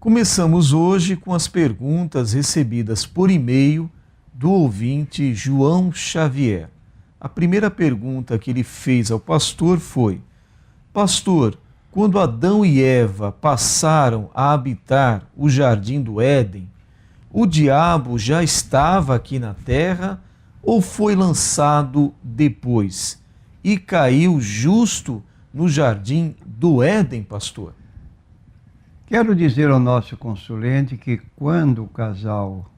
Começamos hoje com as perguntas recebidas por e-mail do ouvinte João Xavier. A primeira pergunta que ele fez ao pastor foi: Pastor, quando Adão e Eva passaram a habitar o jardim do Éden, o diabo já estava aqui na terra ou foi lançado depois e caiu justo no jardim do Éden, pastor? Quero dizer ao nosso consulente que quando o casal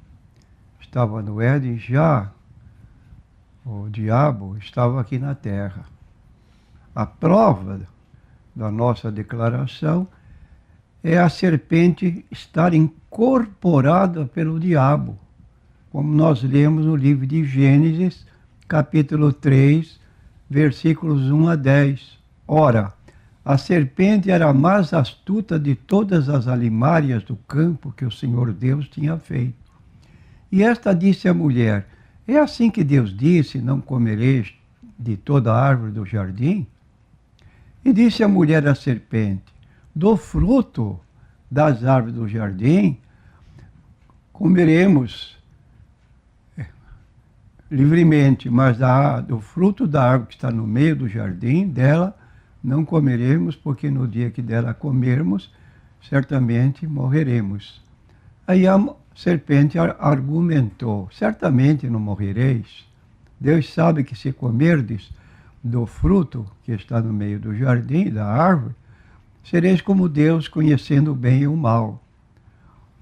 estava no Éden, já o diabo estava aqui na terra. A prova da nossa declaração é a serpente estar incorporada pelo diabo, como nós lemos no livro de Gênesis, capítulo 3, versículos 1 a 10. Ora, a serpente era a mais astuta de todas as alimárias do campo que o Senhor Deus tinha feito. E esta disse à mulher: é assim que Deus disse, não comereis de toda a árvore do jardim? E disse a mulher à serpente: do fruto das árvores do jardim comeremos livremente, mas do fruto da árvore que está no meio do jardim, dela não comeremos, porque no dia que dela comermos, certamente morreremos. Aí a serpente argumentou: certamente não morrereis. Deus sabe que se comerdes do fruto que está no meio do jardim, da árvore, sereis como Deus, conhecendo o bem e o mal.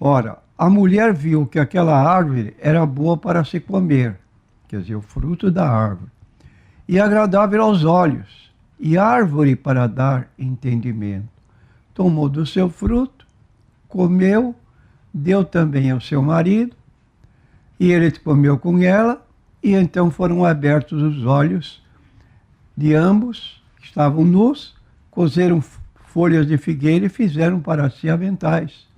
Ora, a mulher viu que aquela árvore era boa para se comer, quer dizer, o fruto da árvore, e agradável aos olhos, e árvore para dar entendimento. Tomou do seu fruto, comeu, deu também ao seu marido, e ele comeu com ela, e então foram abertos os olhos de ambos, que estavam nus, cozeram folhas de figueira e fizeram para si aventais.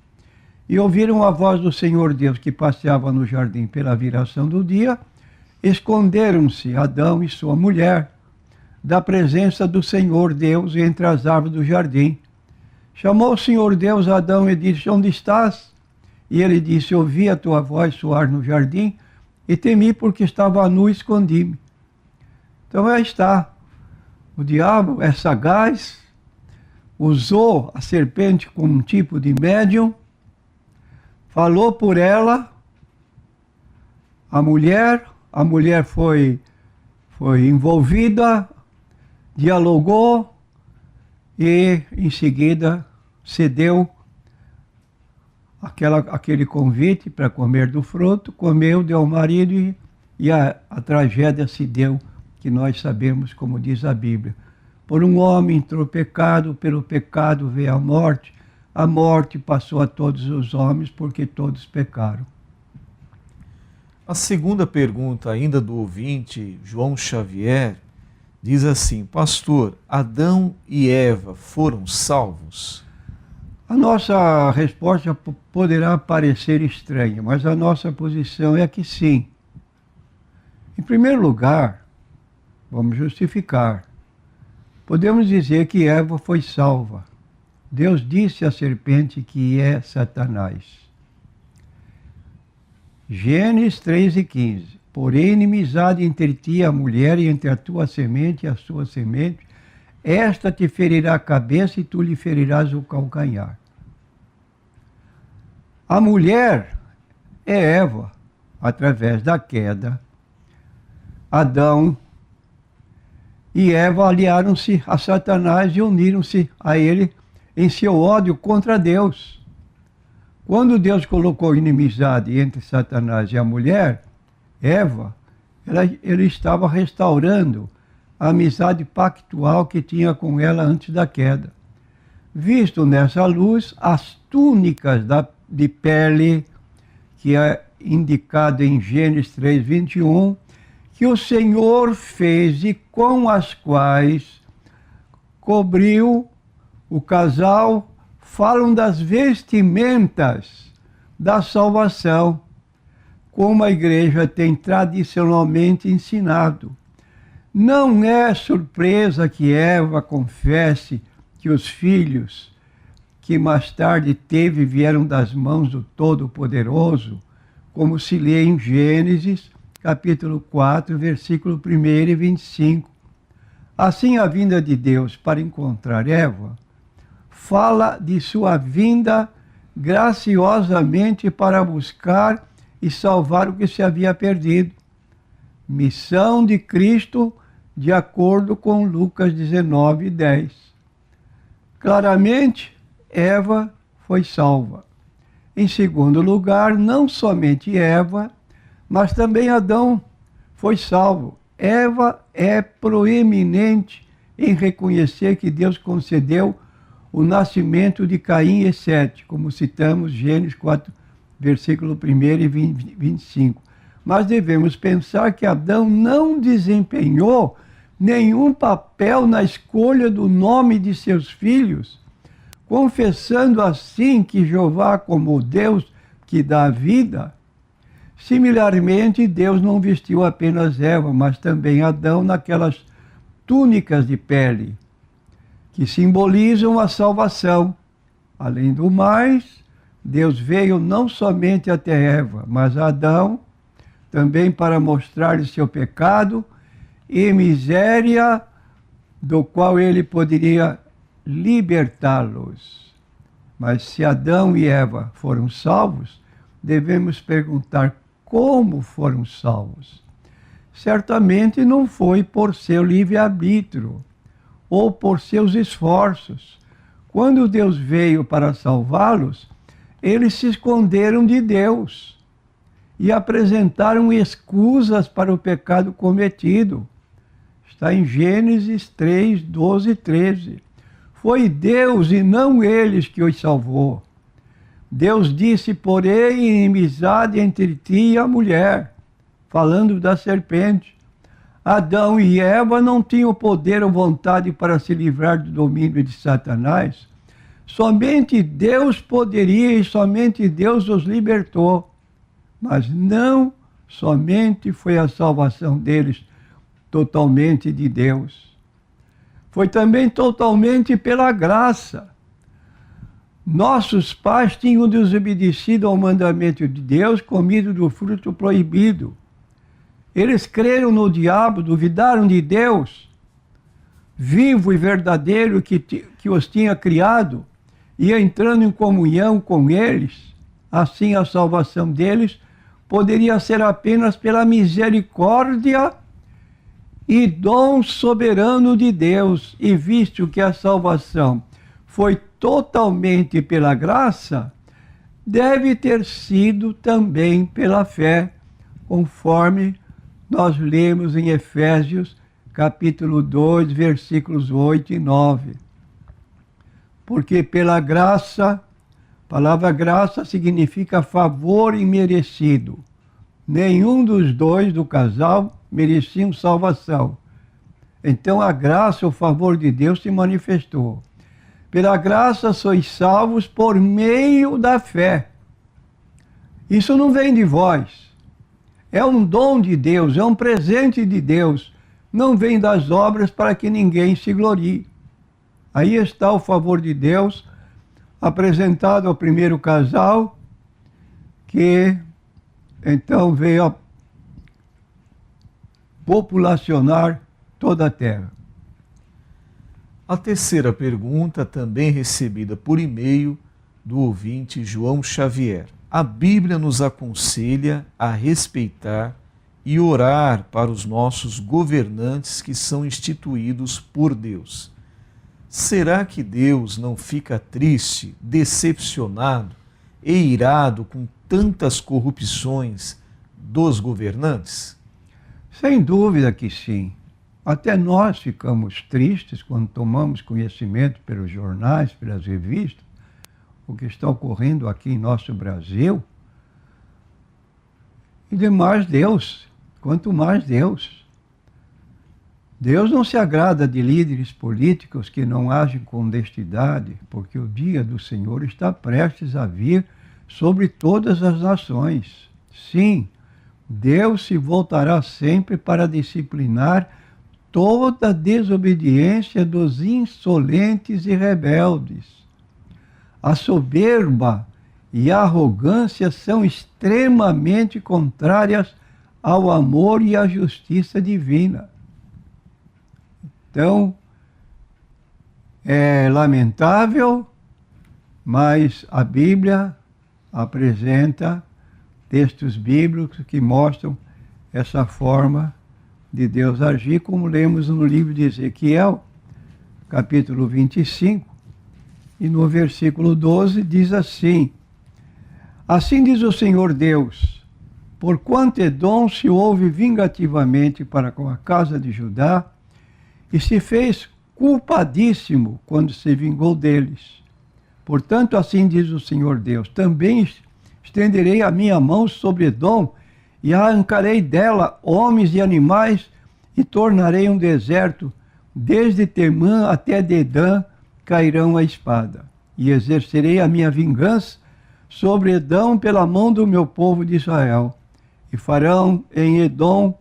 E ouviram a voz do Senhor Deus que passeava no jardim pela viração do dia. Esconderam-se Adão e sua mulher da presença do Senhor Deus entre as árvores do jardim. Chamou o Senhor Deus a Adão e disse: onde estás? E ele disse: ouvi a tua voz soar no jardim e temi porque estava nu e escondi-me. Então aí está. O diabo é sagaz, usou a serpente como um tipo de médium, falou por ela, a mulher foi envolvida, dialogou e em seguida cedeu aquele convite para comer do fruto, comeu, deu ao marido e a tragédia se deu, que nós sabemos, como diz a Bíblia. Por um homem entrou o pecado, pelo pecado veio a morte passou a todos os homens, porque todos pecaram. A segunda pergunta, ainda do ouvinte João Xavier, diz assim: Pastor, Adão e Eva foram salvos? A nossa resposta poderá parecer estranha, mas a nossa posição é que sim. Em primeiro lugar, vamos justificar. Podemos dizer que Eva foi salva. Deus disse à serpente que é Satanás. Gênesis 3:15. Porém, inimizade entre ti e a mulher, e entre a tua semente e a sua semente, esta te ferirá a cabeça e tu lhe ferirás o calcanhar. A mulher é Eva, através da queda. Adão e Eva aliaram-se a Satanás e uniram-se a ele em seu ódio contra Deus. Quando Deus colocou inimizade entre Satanás e a mulher, Eva, ele estava restaurando a amizade pactual que tinha com ela antes da queda. Visto nessa luz, as túnicas de pele, que é indicado em Gênesis 3:21, que o Senhor fez e com as quais cobriu o casal, falam das vestimentas da salvação, como a igreja tem tradicionalmente ensinado. Não é surpresa que Eva confesse que os filhos que mais tarde teve vieram das mãos do Todo-Poderoso, como se lê em Gênesis, capítulo 4, versículo 1 e 25. Assim, a vinda de Deus para encontrar Eva fala de sua vinda graciosamente para buscar e salvar o que se havia perdido. Missão de Cristo, de acordo com Lucas 19, 10. Claramente, Eva foi salva. Em segundo lugar, não somente Eva, mas também Adão foi salvo. Eva é proeminente em reconhecer que Deus concedeu o nascimento de Caim e Sete, como citamos Gênesis 4, versículo 1 e 25. Mas devemos pensar que Adão não desempenhou nenhum papel na escolha do nome de seus filhos, confessando assim que Jeová, como Deus que dá vida. Similarmente, Deus não vestiu apenas Eva, mas também Adão naquelas túnicas de pele, que simbolizam a salvação. Além do mais, Deus veio não somente até Eva, mas a Adão, também para mostrar-lhe seu pecado e miséria, do qual ele poderia libertá-los. Mas se Adão e Eva foram salvos, devemos perguntar como foram salvos. Certamente não foi por seu livre-arbítrio ou por seus esforços. Quando Deus veio para salvá-los, eles se esconderam de Deus e apresentaram escusas para o pecado cometido. Está em Gênesis 3, 12 e 13. Foi Deus e não eles que os salvou. Deus disse, porém, inimizade entre ti e a mulher, falando da serpente. Adão e Eva não tinham poder ou vontade para se livrar do domínio de Satanás. Somente Deus poderia e somente Deus os libertou. Mas não somente foi a salvação deles totalmente de Deus. Foi também totalmente pela graça. Nossos pais tinham desobedecido ao mandamento de Deus, comido do fruto proibido. Eles creram no diabo, duvidaram de Deus, vivo e verdadeiro que os tinha criado, e entrando em comunhão com eles, assim a salvação deles poderia ser apenas pela misericórdia e dom soberano de Deus. E visto que a salvação foi totalmente pela graça, deve ter sido também pela fé, conforme nós lemos em Efésios, capítulo 2, versículos 8 e 9. Porque pela graça, a palavra graça significa favor imerecido. Nenhum dos dois do casal mereciam salvação. Então a graça, o favor de Deus se manifestou. Pela graça sois salvos por meio da fé. Isso não vem de vós. É um dom de Deus, é um presente de Deus. Não vem das obras para que ninguém se glorie. Aí está o favor de Deus apresentado ao primeiro casal, que então veio a populacionar toda a terra. A terceira pergunta, também recebida por e-mail do ouvinte João Xavier. A Bíblia nos aconselha a respeitar e orar para os nossos governantes que são instituídos por Deus. Será que Deus não fica triste, decepcionado e irado com tantas corrupções dos governantes? Sem dúvida que sim. Até nós ficamos tristes quando tomamos conhecimento pelos jornais, pelas revistas, o que está ocorrendo aqui em nosso Brasil. E demais Deus, quanto mais Deus. Deus não se agrada de líderes políticos que não agem com honestidade, porque o dia do Senhor está prestes a vir sobre todas as nações. Sim, Deus se voltará sempre para disciplinar toda a desobediência dos insolentes e rebeldes. A soberba e a arrogância são extremamente contrárias ao amor e à justiça divina. Então, é lamentável, mas a Bíblia apresenta textos bíblicos que mostram essa forma de Deus agir, como lemos no livro de Ezequiel, capítulo 25, e no versículo 12 diz assim: assim diz o Senhor Deus, porquanto Edom se houve vingativamente para com a casa de Judá, e se fez culpadíssimo quando se vingou deles. Portanto, assim diz o Senhor Deus, também estenderei a minha mão sobre Edom, e arrancarei dela homens e animais, e tornarei um deserto, desde Temã até Dedã cairão a espada. E exercerei a minha vingança sobre Edom pela mão do meu povo de Israel. E farão em Edom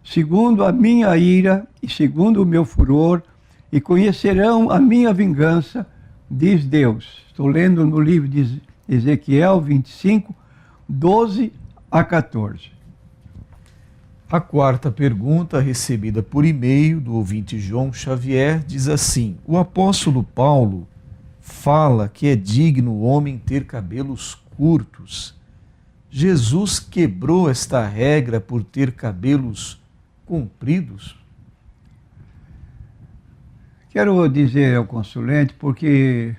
segundo a minha ira e segundo o meu furor, e conhecerão a minha vingança, diz Deus. Estou lendo no livro de Ezequiel 25, 12 a 14. A quarta pergunta, recebida por e-mail do ouvinte João Xavier, diz assim: o apóstolo Paulo fala que é digno o homem ter cabelos curtos. Jesus quebrou esta regra por ter cabelos compridos? Quero dizer ao consulente, porque,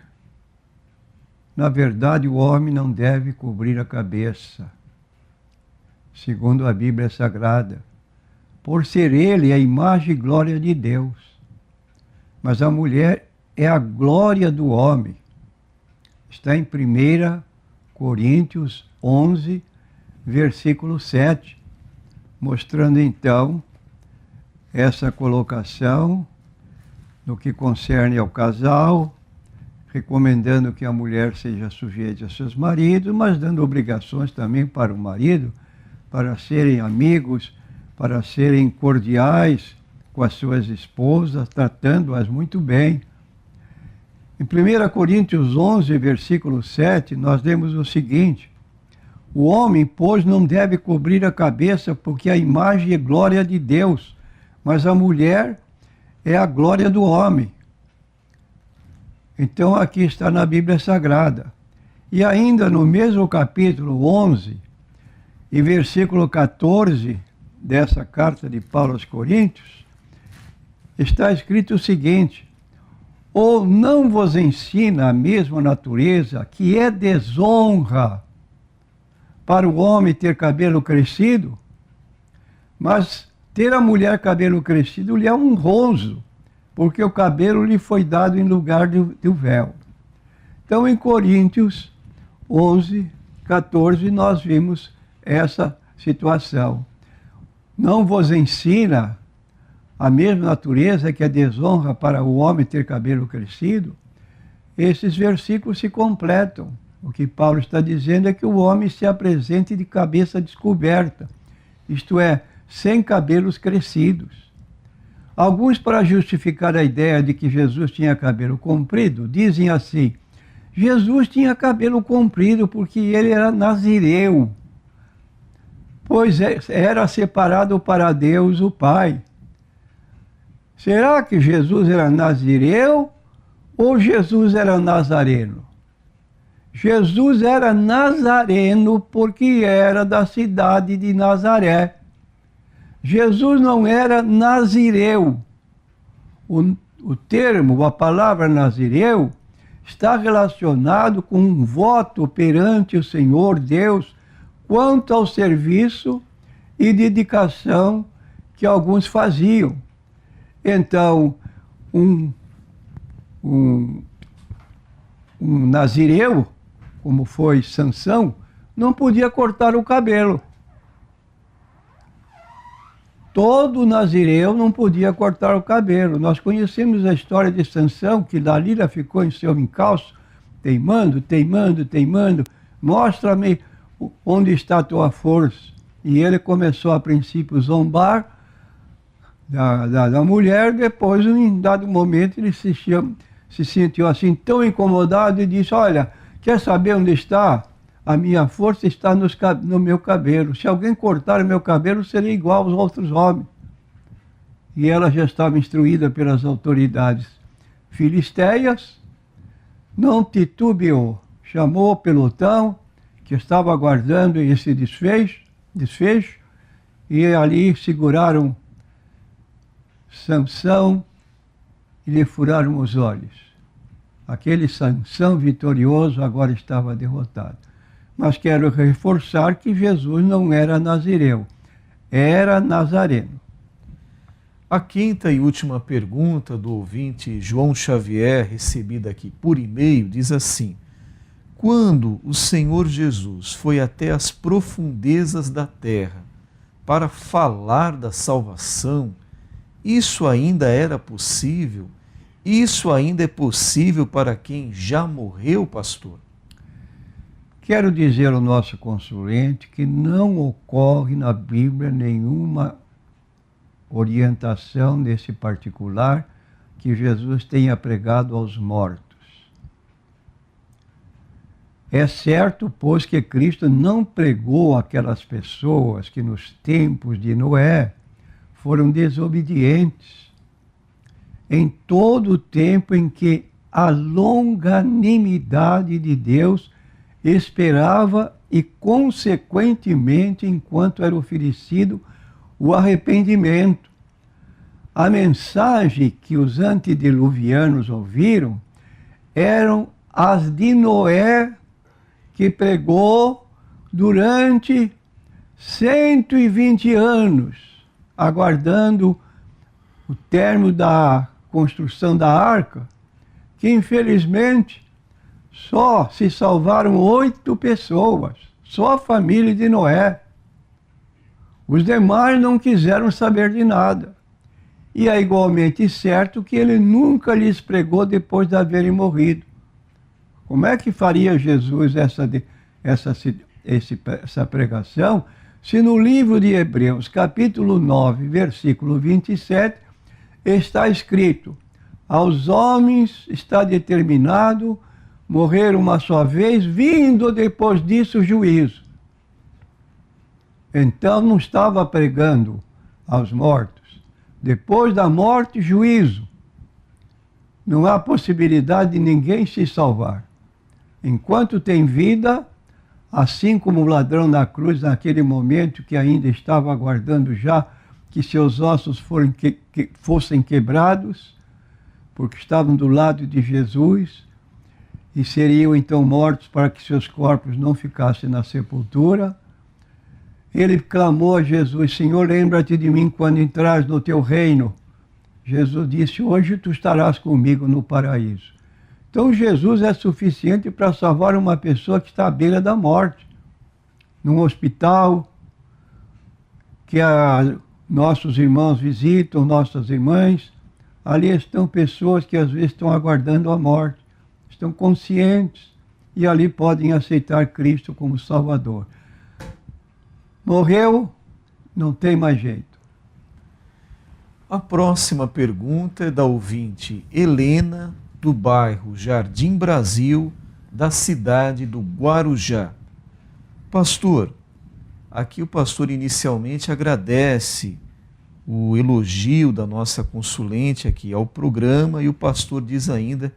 na verdade, o homem não deve cobrir a cabeça, segundo a Bíblia Sagrada, por ser ele a imagem e glória de Deus. Mas a mulher é a glória do homem. Está em 1 Coríntios 11, versículo 7, mostrando então essa colocação no que concerne ao casal, recomendando que a mulher seja sujeita a seus maridos, mas dando obrigações também para o marido, para serem amigos, para serem cordiais com as suas esposas, tratando-as muito bem. Em 1 Coríntios 11, versículo 7, nós lemos o seguinte: o homem, pois, não deve cobrir a cabeça, porque a imagem é glória de Deus, mas a mulher é a glória do homem. Então aqui está na Bíblia Sagrada. E ainda no mesmo capítulo 11, e versículo 14 dessa carta de Paulo aos Coríntios, está escrito o seguinte: ou não vos ensina a mesma natureza que é desonra para o homem ter cabelo crescido? Mas ter a mulher cabelo crescido lhe é honroso, porque o cabelo lhe foi dado em lugar do véu. Então, em Coríntios 11, 14, nós vimos essa situação. Não vos ensina a mesma natureza que é desonra para o homem ter cabelo crescido? Esses versículos se completam. O que Paulo está dizendo é que o homem se apresente de cabeça descoberta, isto é, sem cabelos crescidos. Alguns, para justificar a ideia de que Jesus tinha cabelo comprido, dizem assim: Jesus tinha cabelo comprido porque ele era nazireu, pois era separado para Deus o Pai. Será que Jesus era nazireu ou Jesus era nazareno? Jesus era nazareno porque era da cidade de Nazaré. Jesus não era nazireu. O termo, a palavra nazireu, está relacionado com um voto perante o Senhor Deus quanto ao serviço e dedicação que alguns faziam. Então, um nazireu, como foi Sansão, não podia cortar o cabelo. Todo nazireu não podia cortar o cabelo. Nós conhecemos a história de Sansão, que Dalila ficou em seu encalço, teimando, mostra-me onde está a tua força. E ele começou a princípio zombar da mulher, depois, em dado momento, ele se sentiu assim tão incomodado e disse: olha, Quer saber onde está? A minha força está no meu cabelo. Se alguém cortar o meu cabelo, serei igual aos outros homens. E ela já estava instruída pelas autoridades filisteias, não titubeou, chamou o pelotão que estava aguardando esse desfecho, e ali seguraram Sansão e lhe furaram os olhos. Aquele Sansão vitorioso agora estava derrotado. Mas quero reforçar que Jesus não era nazireu, era nazareno. A quinta e última pergunta do ouvinte João Xavier, recebida aqui por e-mail, diz assim: quando o Senhor Jesus foi até as profundezas da terra para falar da salvação, isso ainda era possível? Isso ainda é possível para quem já morreu, pastor? Quero dizer ao nosso consulente que não ocorre na Bíblia nenhuma orientação nesse particular que Jesus tenha pregado aos mortos. É certo, pois, que Cristo não pregou àquelas pessoas que nos tempos de Noé foram desobedientes, em todo o tempo em que a longanimidade de Deus esperava e, consequentemente, enquanto era oferecido o arrependimento. A mensagem que os antediluvianos ouviram eram as de Noé, que pregou durante 120 anos, aguardando o término da construção da arca, que infelizmente só se salvaram 8 pessoas, só a família de Noé. Os demais não quiseram saber de nada. E é igualmente certo que ele nunca lhes pregou depois de haverem morrido. Como é que faria Jesus essa pregação se no livro de Hebreus, capítulo 9, versículo 27, está escrito: aos homens está determinado morrer uma só vez, vindo depois disso o juízo. Então não estava pregando aos mortos. Depois da morte, juízo. Não há possibilidade de ninguém se salvar. Enquanto tem vida, assim como o ladrão na cruz, naquele momento que ainda estava aguardando já que seus ossos fossem quebrados, porque estavam do lado de Jesus, e seriam então mortos para que seus corpos não ficassem na sepultura. Ele clamou a Jesus: Senhor, lembra-te de mim quando entrares no teu reino. Jesus disse: hoje tu estarás comigo no paraíso. Então Jesus é suficiente para salvar uma pessoa que está à beira da morte, num hospital, que nossos irmãos visitam, nossas irmãs. Ali estão pessoas que às vezes estão aguardando a morte, estão conscientes e ali podem aceitar Cristo como Salvador. Morreu, não tem mais jeito. A próxima pergunta é da ouvinte Helena, do bairro Jardim Brasil, da cidade do Guarujá. Pastor, aqui o pastor inicialmente agradece o elogio da nossa consulente aqui ao programa, e o pastor diz ainda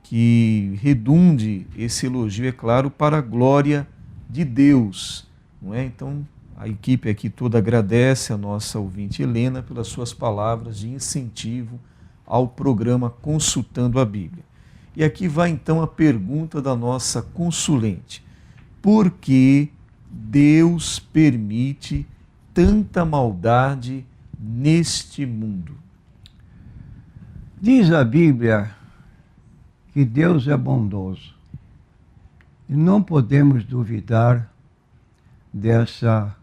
que redunde esse elogio, é claro, para a glória de Deus, não é? Então, a equipe aqui toda agradece a nossa ouvinte Helena pelas suas palavras de incentivo ao programa Consultando a Bíblia. E aqui vai então a pergunta da nossa consulente: por que Deus permite tanta maldade neste mundo? Diz a Bíblia que Deus é bondoso. E não podemos duvidar dessa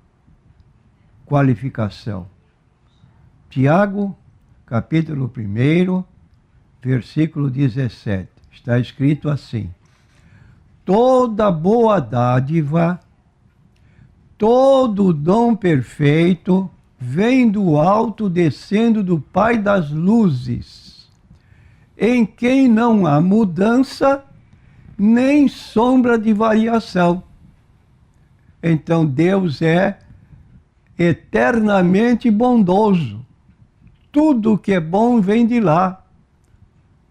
qualificação. Tiago, capítulo 1, versículo 17, está escrito assim: toda boa dádiva, todo dom perfeito vem do alto, descendo do Pai das luzes, em quem não há mudança nem sombra de variação. Então Deus é eternamente bondoso. Tudo que é bom vem de lá.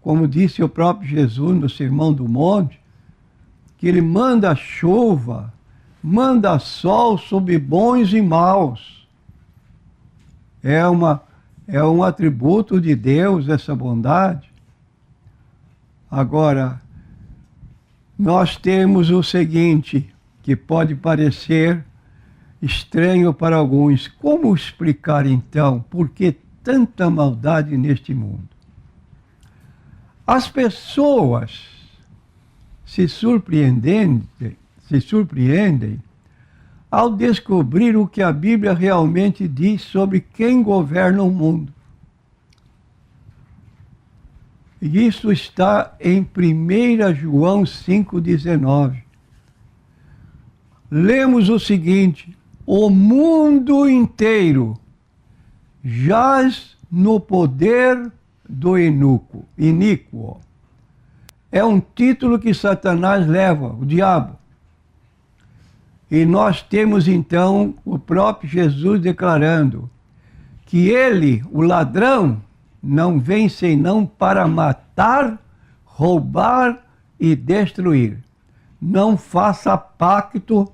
Como disse o próprio Jesus no Sermão do Monte, que ele manda chuva, manda sol sobre bons e maus. É um atributo de Deus essa bondade. Agora, nós temos o seguinte, que pode parecer estranho para alguns. Como explicar então por que tanta maldade neste mundo? As pessoas se surpreendem ao descobrir o que a Bíblia realmente diz sobre quem governa o mundo. E isso está em 1 João 5,19. Lemos o seguinte: o mundo inteiro jaz no poder do iníquo. É um título que Satanás leva, o diabo. E nós temos então o próprio Jesus declarando que ele, o ladrão, não vem senão para matar, roubar e destruir. Não faça pacto,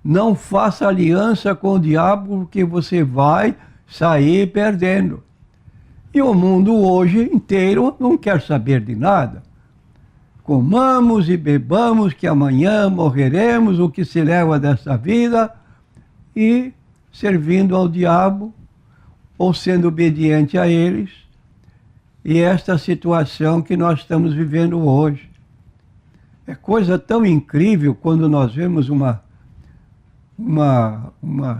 não faça aliança com o diabo, porque você vai sair perdendo. E o mundo hoje inteiro não quer saber de nada. Comamos e bebamos, que amanhã morreremos, o que se leva dessa vida, e servindo ao diabo, ou sendo obediente a eles. E esta situação que nós estamos vivendo hoje. É coisa tão incrível quando nós vemos uma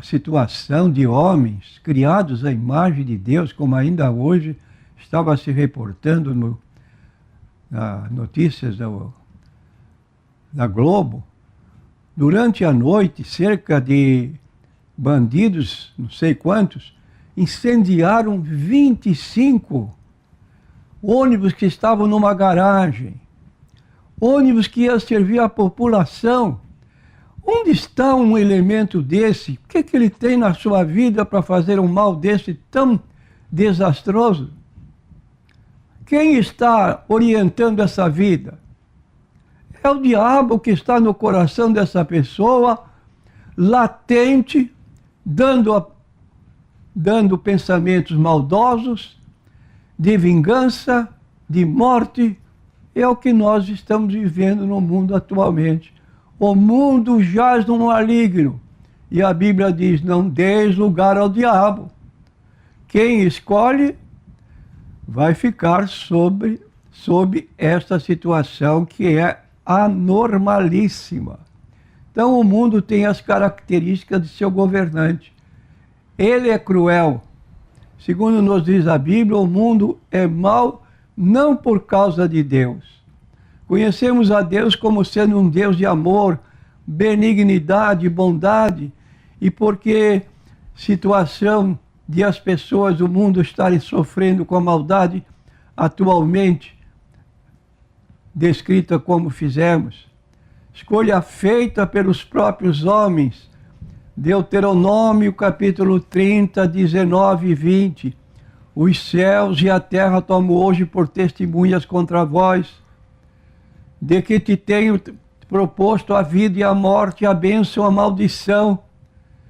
situação de homens criados à imagem de Deus, como ainda hoje estava se reportando nas notícias da Globo. Durante a noite, cerca de bandidos, não sei quantos, incendiaram 25 ônibus que estavam numa garagem. Ônibus que ia servir à população. Onde está um elemento desse? O que ele tem na sua vida para fazer um mal desse tão desastroso? Quem está orientando essa vida? É o diabo que está no coração dessa pessoa, latente, dando pensamentos maldosos, de vingança, de morte. É o que nós estamos vivendo no mundo atualmente. O mundo jaz no maligno. E a Bíblia diz, não deis lugar ao diabo. Quem escolhe vai ficar sob esta situação que é anormalíssima. Então o mundo tem as características de seu governante. Ele é cruel. Segundo nos diz a Bíblia, o mundo é mau não por causa de Deus. Conhecemos a Deus como sendo um Deus de amor, benignidade, bondade, e porque situação de as pessoas do mundo estarem sofrendo com a maldade atualmente, descrita como fizemos, escolha feita pelos próprios homens, Deuteronômio capítulo 30, 19 e 20, os céus e a terra tomo hoje por testemunhas contra vós, de que te tenho proposto a vida e a morte, a bênção, a maldição.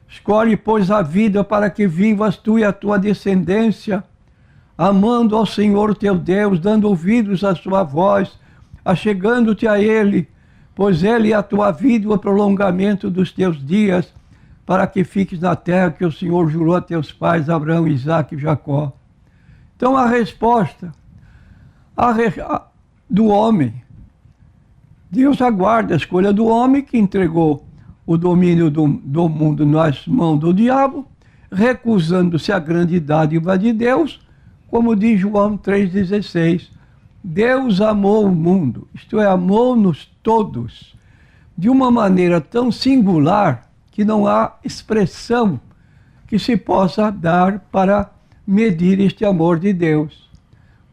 Escolhe, pois, a vida para que vivas tu e a tua descendência, amando ao Senhor teu Deus, dando ouvidos à sua voz, achegando-te a Ele, pois Ele é a tua vida e o prolongamento dos teus dias, para que fiques na terra que o Senhor jurou a teus pais, Abraão, Isaque e Jacó. Então a resposta do homem, Deus aguarda a escolha do homem que entregou o domínio do mundo nas mãos do diabo, recusando-se a grande dádiva de Deus, como diz João 3,16. Deus amou o mundo, isto é, amou-nos todos, de uma maneira tão singular que não há expressão que se possa dar para medir este amor de Deus.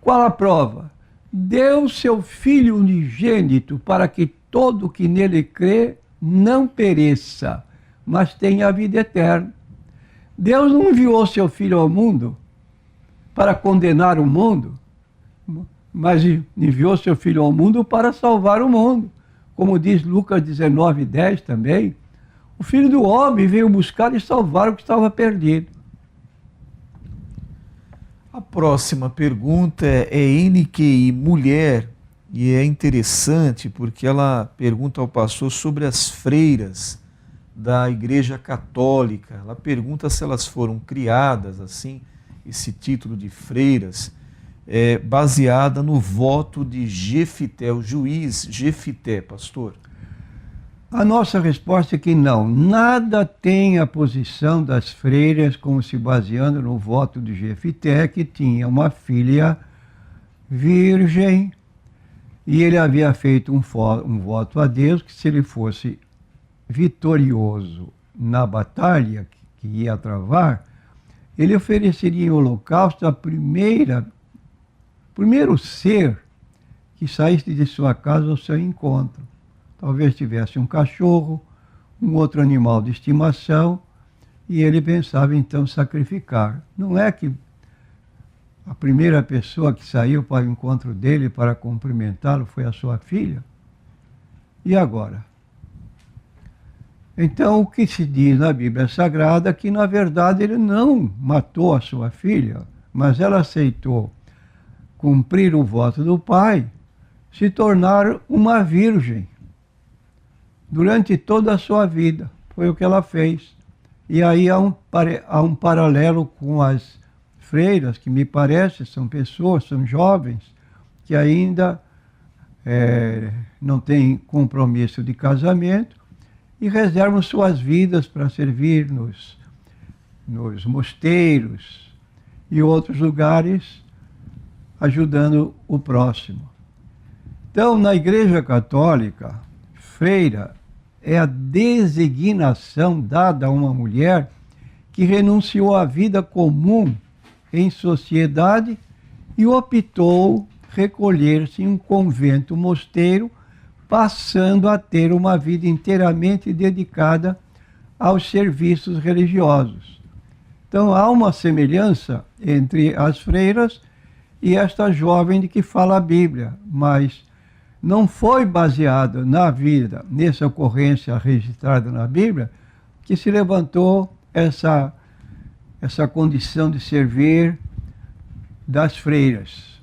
Qual a prova? Deu seu Filho unigênito para que todo que nele crê não pereça, mas tenha a vida eterna. Deus não enviou seu Filho ao mundo para condenar o mundo, mas enviou seu Filho ao mundo para salvar o mundo. Como diz Lucas 19:10 também, o Filho do Homem veio buscar e salvar o que estava perdido. A próxima pergunta é NQI Mulher, e é interessante porque ela pergunta ao pastor sobre as freiras da Igreja Católica. Ela pergunta se elas foram criadas assim, esse título de freiras, baseada no voto de Jefité, o juiz Jefité, pastor. A nossa resposta é que não. Nada tem a posição das freiras como se baseando no voto de Jefité, que tinha uma filha virgem, e ele havia feito um voto a Deus que se ele fosse vitorioso na batalha que ia travar, ele ofereceria em holocausto a primeiro ser que saísse de sua casa ao seu encontro. Talvez tivesse um cachorro, um outro animal de estimação, e ele pensava então sacrificar. Não é que a primeira pessoa que saiu para o encontro dele para cumprimentá-lo foi a sua filha? E agora? Então, o que se diz na Bíblia Sagrada é que, na verdade, ele não matou a sua filha, mas ela aceitou cumprir o voto do pai, se tornar uma virgem durante toda a sua vida. Foi o que ela fez. E aí há um paralelo com as freiras, que me parece são pessoas, são jovens, que ainda não têm compromisso de casamento e reservam suas vidas para servir nos mosteiros e outros lugares, ajudando o próximo. Então, na Igreja Católica, freira é a designação dada a uma mulher que renunciou à vida comum em sociedade e optou recolher-se em um convento mosteiro, passando a ter uma vida inteiramente dedicada aos serviços religiosos. Então há uma semelhança entre as freiras e esta jovem de que fala a Bíblia, mas não foi baseado na vida, nessa ocorrência registrada na Bíblia, que se levantou essa condição de servir das freiras.